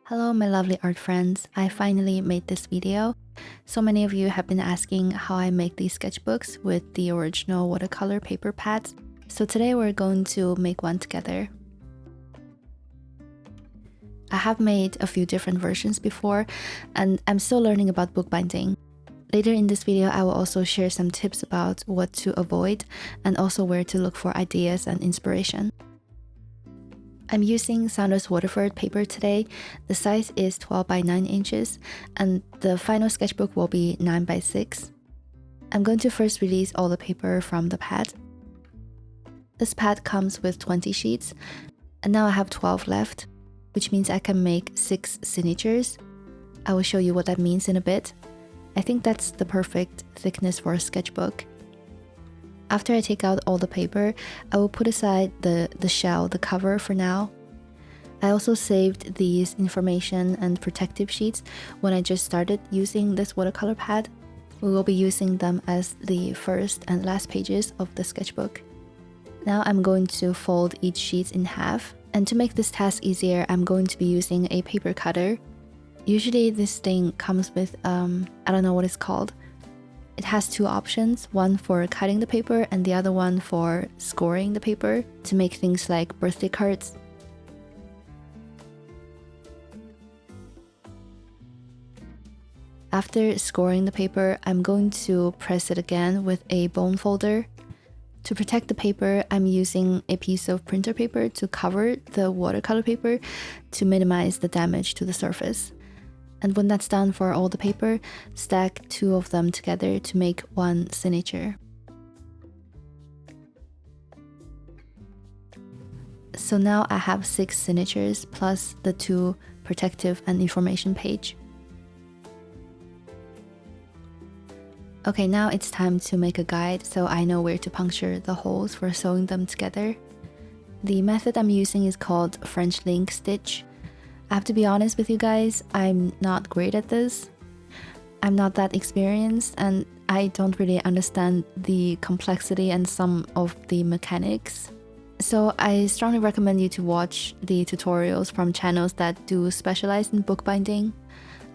Hello my lovely art friends, I finally made this video. So many of you have been asking how I make these sketchbooks with the original watercolor paper pads. So today we're going to make one together. I have made a few different versions before and I'm still learning about bookbinding. Later in this video I will also share some tips about what to avoid and also where to look for ideas and inspiration. I'm using Saunders Waterford paper today. The size is 12 by 9 inches and the final sketchbook will be 9 by 6. I'm going to first release all the paper from the pad. This pad comes with 20 sheets and now I have 12 left, which means I can make 6 signatures. I will show you what that means in a bit. I think that's the perfect thickness for a sketchbook. After I take out all the paper, I will put aside the shell, the cover for now. I also saved these information and protective sheets when I just started using this watercolor pad. We will be using them as the first and last pages of the sketchbook. Now I'm going to fold each sheet in half, and to make this task easier, I'm going to be using a paper cutter. Usually this thing comes with, I don't know what it's called. It has two options, one for cutting the paper and the other one for scoring the paper to make things like birthday cards. After scoring the paper, I'm going to press it again with a bone folder. To protect the paper, I'm using a piece of printer paper to cover the watercolor paper to minimize the damage to the surface. And when that's done for all the paper, stack 2 of them together to make one signature. So now I have 6 signatures plus the 2 protective and information page. Okay, now it's time to make a guide so I know where to puncture the holes for sewing them together. The method I'm using is called French link stitch. I have to be honest with you guys, I'm not great at this. I'm not that experienced and I don't really understand the complexity and some of the mechanics. So I strongly recommend you to watch the tutorials from channels that do specialize in bookbinding.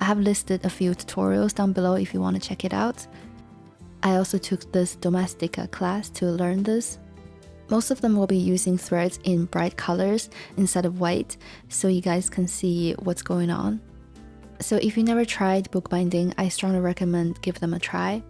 I have listed a few tutorials down below if you want to check it out. I also took this domestika class to learn this. Most of them will be using threads in bright colors instead of white, so you guys can see what's going on. So if you never tried bookbinding, I strongly recommend give them a try.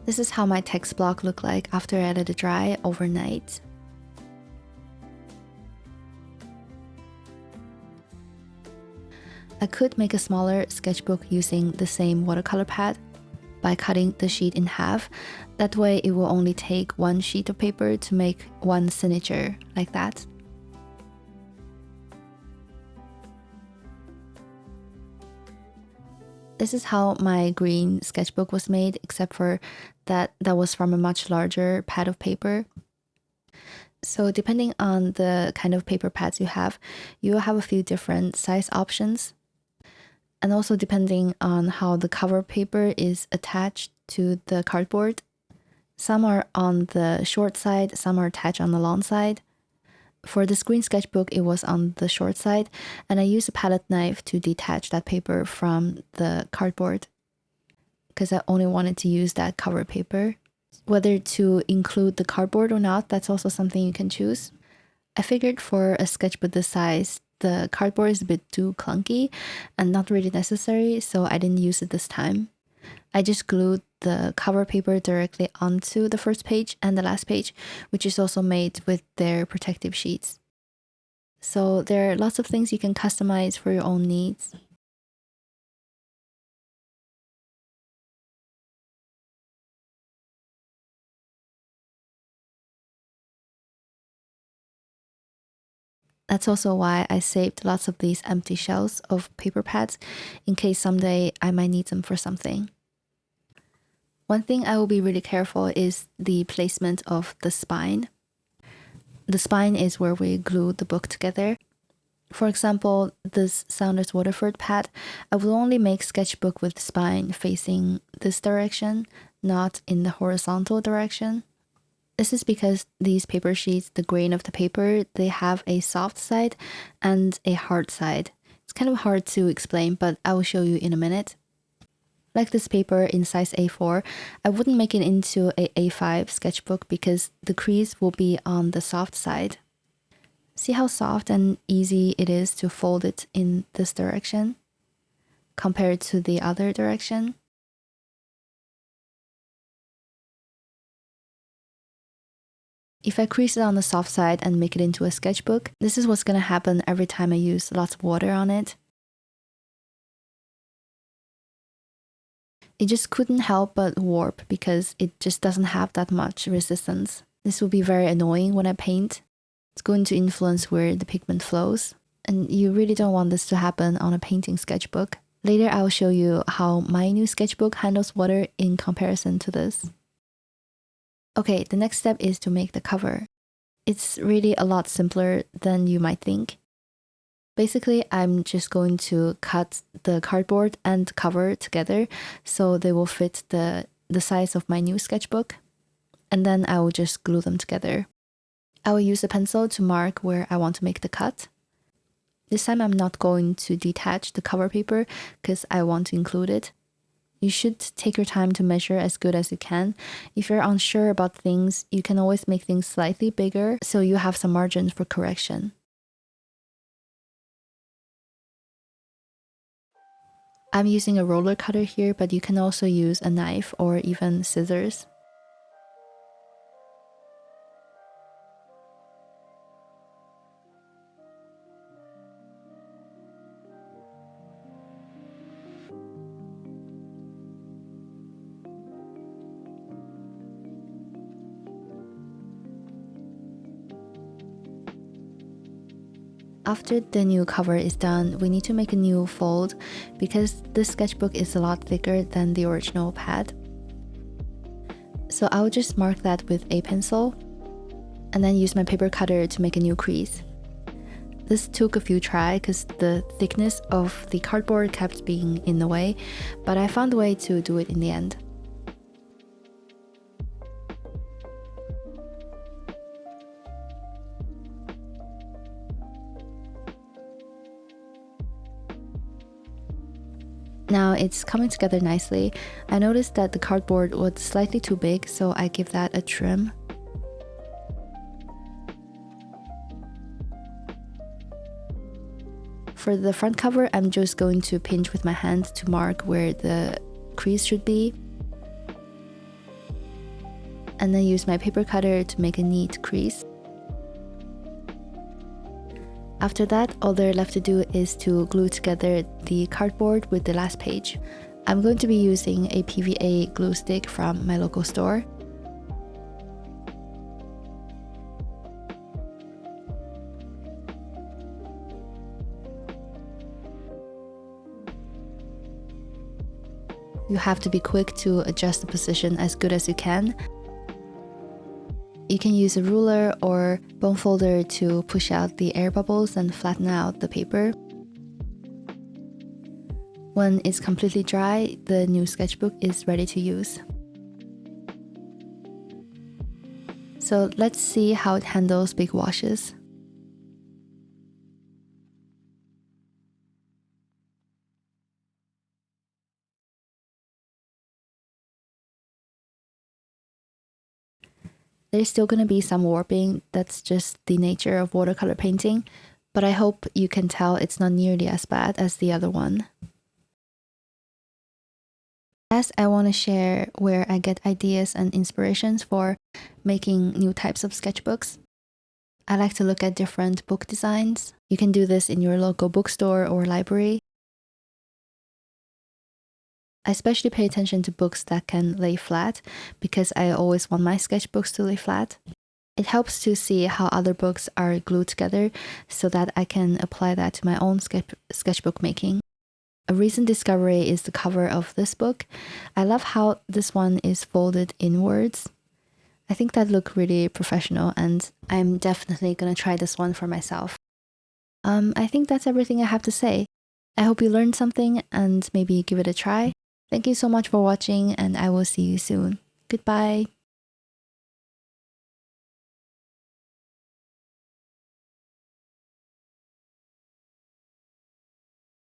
This is how my text block looked like after I let it dry overnight. I could make a smaller sketchbook using the same watercolor pad by cutting the sheet in half. That way it will only take 1 sheet of paper to make 1 signature, like that. This is how my green sketchbook was made, except for that was from a much larger pad of paper. So depending on the kind of paper pads you will have a few different size options. And also depending on how the cover paper is attached to the cardboard. Some are on the short side, some are attached on the long side. For this green sketchbook, it was on the short side, and I used a palette knife to detach that paper from the cardboard because I only wanted to use that cover paper. Whether to include the cardboard or not, that's also something you can choose. I figured for a sketchbook this size, the cardboard is a bit too clunky and not really necessary, so I didn't use it this time. I just glued the cover paper directly onto the first page and the last page, which is also made with their protective sheets. So there are lots of things you can customize for your own needs. That's also why I saved lots of these empty shells of paper pads in case someday I might need them for something. One thing I will be really careful is the placement of the spine. The spine is where we glue the book together. For example, this Saunders Waterford pad, I will only make sketchbook with spine facing this direction, not in the horizontal direction. This is because these paper sheets, the grain of the paper, they have a soft side and a hard side. It's kind of hard to explain, but I will show you in a minute. Like this paper in size A4, I wouldn't make it into a A5 sketchbook because the crease will be on the soft side. See how soft and easy it is to fold it in this direction compared to the other direction? If I crease it on the soft side and make it into a sketchbook, this is what's going to happen every time I use lots of water on it. It just couldn't help but warp because it just doesn't have that much resistance. This will be very annoying when I paint. It's going to influence where the pigment flows, and you really don't want this to happen on a painting sketchbook. Later I'll show you how my new sketchbook handles water in comparison to this. Okay, the next step is to make the cover. It's really a lot simpler than you might think. Basically, I'm just going to cut the cardboard and cover together so they will fit the size of my new sketchbook, and then I will just glue them together. I will use a pencil to mark where I want to make the cut. This time I'm not going to detach the cover paper because I want to include it. You should take your time to measure as good as you can. If you're unsure about things, you can always make things slightly bigger so you have some margin for correction. I'm using a roller cutter here, but you can also use a knife or even scissors. After the new cover is done, we need to make a new fold because this sketchbook is a lot thicker than the original pad. So I'll just mark that with a pencil and then use my paper cutter to make a new crease. This took a few tries because the thickness of the cardboard kept being in the way, but I found a way to do it in the end. Now it's coming together nicely. I noticed that the cardboard was slightly too big, so I give that a trim. For the front cover, I'm just going to pinch with my hand to mark where the crease should be, and then use my paper cutter to make a neat crease. After that, all there left to do is to glue together the cardboard with the last page. I'm going to be using a PVA glue stick from my local store. You have to be quick to adjust the position as good as you can. You can use a ruler or bone folder to push out the air bubbles and flatten out the paper. When it's completely dry, the new sketchbook is ready to use. So let's see how it handles big washes. There's still going to be some warping, that's just the nature of watercolor painting, but I hope you can tell it's not nearly as bad as the other one. Last, I want to share where I get ideas and inspirations for making new types of sketchbooks. I like to look at different book designs. You can do this in your local bookstore or library. I especially pay attention to books that can lay flat because I always want my sketchbooks to lay flat. It helps to see how other books are glued together so that I can apply that to my own sketchbook making. A recent discovery is the cover of this book. I love how this one is folded inwards. I think that look really professional, and I'm definitely gonna try this one for myself. I think that's everything I have to say. I hope you learned something and maybe give it a try. Thank you so much for watching, and I will see you soon. Goodbye.